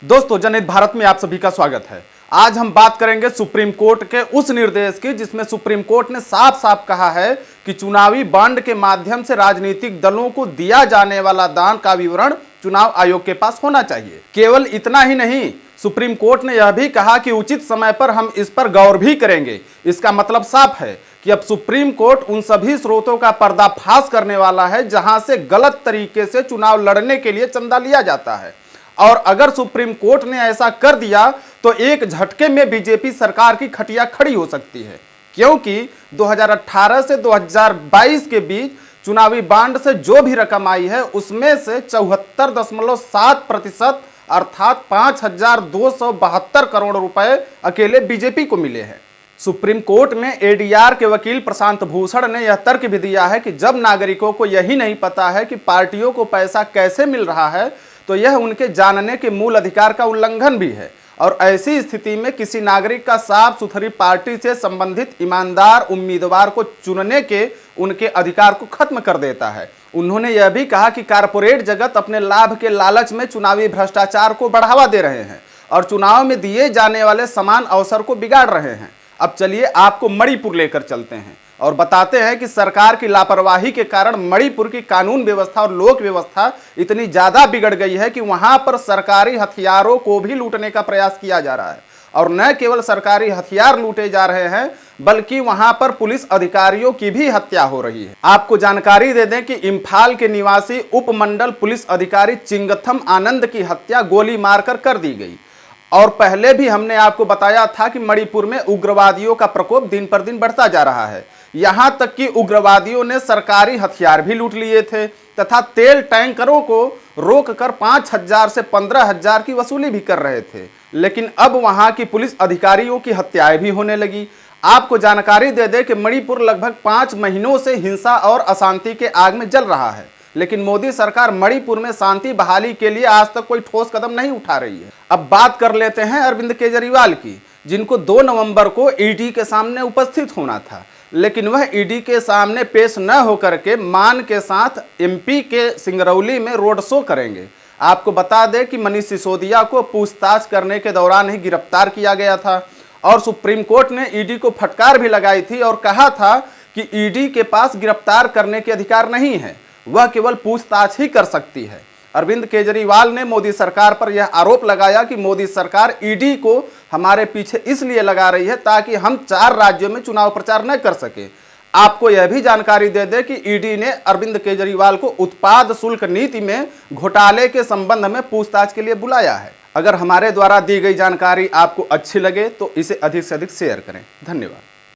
दोस्तों, जनहित भारत में आप सभी का स्वागत है। आज हम बात करेंगे सुप्रीम कोर्ट के उस निर्देश की जिसमें सुप्रीम कोर्ट ने साफ साफ कहा है कि चुनावी बॉन्ड के माध्यम से राजनीतिक दलों को दिया जाने वाला दान का विवरण चुनाव आयोग के पास होना चाहिए। केवल इतना ही नहीं, सुप्रीम कोर्ट ने यह भी कहा कि उचित समय पर हम इस पर गौर भी करेंगे। इसका मतलब साफ है कि अब सुप्रीम कोर्ट उन सभी स्रोतों का पर्दाफाश करने वाला है जहां से गलत तरीके से चुनाव लड़ने के लिए चंदा लिया जाता है। और अगर सुप्रीम कोर्ट ने ऐसा कर दिया तो एक झटके में बीजेपी सरकार की खटिया खड़ी हो सकती है, क्योंकि 2018 से 2022 के बीच चुनावी बॉन्ड से जो भी रकम आई है उसमें से 74.7% अर्थात 5,272 करोड़ रुपए अकेले बीजेपी को मिले हैं। सुप्रीम कोर्ट में एडीआर के वकील प्रशांत भूषण ने यह तर्क भी दिया है कि जब नागरिकों को यही नहीं पता है कि पार्टियों को पैसा कैसे मिल रहा है तो यह उनके जानने के मूल अधिकार का उल्लंघन भी है, और ऐसी स्थिति में किसी नागरिक का साफ सुथरी पार्टी से संबंधित ईमानदार उम्मीदवार को चुनने के उनके अधिकार को खत्म कर देता है। उन्होंने यह भी कहा कि कारपोरेट जगत अपने लाभ के लालच में चुनावी भ्रष्टाचार को बढ़ावा दे रहे हैं और चुनाव में दिए जाने वाले समान अवसर को बिगाड़ रहे हैं। अब चलिए आपको मणिपुर लेकर चलते हैं और बताते हैं कि सरकार की लापरवाही के कारण मणिपुर की कानून व्यवस्था और लोक व्यवस्था इतनी ज्यादा बिगड़ गई है कि वहां पर सरकारी हथियारों को भी लूटने का प्रयास किया जा रहा है। और न केवल सरकारी हथियार लूटे जा रहे हैं बल्कि वहां पर पुलिस अधिकारियों की भी हत्या हो रही है। आपको जानकारी दे दें कि इम्फाल के निवासी उपमंडल पुलिस अधिकारी चिंगथम आनंद की हत्या गोली मारकर कर दी गई। और पहले भी हमने आपको बताया था कि मणिपुर में उग्रवादियों का प्रकोप दिन पर दिन बढ़ता जा रहा है। यहां तक कि उग्रवादियों ने सरकारी हथियार भी लूट लिए थे तथा तेल टैंकरों को रोककर 5,000 से 15,000 की वसूली भी कर रहे थे। लेकिन अब वहां की पुलिस अधिकारियों की हत्याएं भी होने लगी। आपको जानकारी दे दें कि मणिपुर लगभग 5 महीनों से हिंसा और अशांति के आग में जल रहा है, लेकिन मोदी सरकार मणिपुर में शांति बहाली के लिए आज तक कोई ठोस कदम नहीं उठा रही है। अब बात कर लेते हैं अरविंद केजरीवाल की, जिनको 2 नवंबर को ईडी के सामने उपस्थित होना था, लेकिन वह ईडी के सामने पेश न होकर के मान के साथ एमपी के सिंगरौली में रोड शो करेंगे। आपको बता दें कि मनीष सिसोदिया को पूछताछ करने के दौरान ही गिरफ्तार किया गया था और सुप्रीम कोर्ट ने ईडी को फटकार भी लगाई थी और कहा था कि ईडी के पास गिरफ्तार करने के अधिकार नहीं है, वह केवल पूछताछ ही कर सकती है। अरविंद केजरीवाल ने मोदी सरकार पर यह आरोप लगाया कि मोदी सरकार ईडी को हमारे पीछे इसलिए लगा रही है ताकि हम 4 राज्यों में चुनाव प्रचार न कर सके। आपको यह भी जानकारी दे दे कि ईडी ने अरविंद केजरीवाल को उत्पाद शुल्क नीति में घोटाले के संबंध में पूछताछ के लिए बुलाया है। अगर हमारे द्वारा दी गई जानकारी आपको अच्छी लगे तो इसे अधिक से अधिक शेयर करें। धन्यवाद।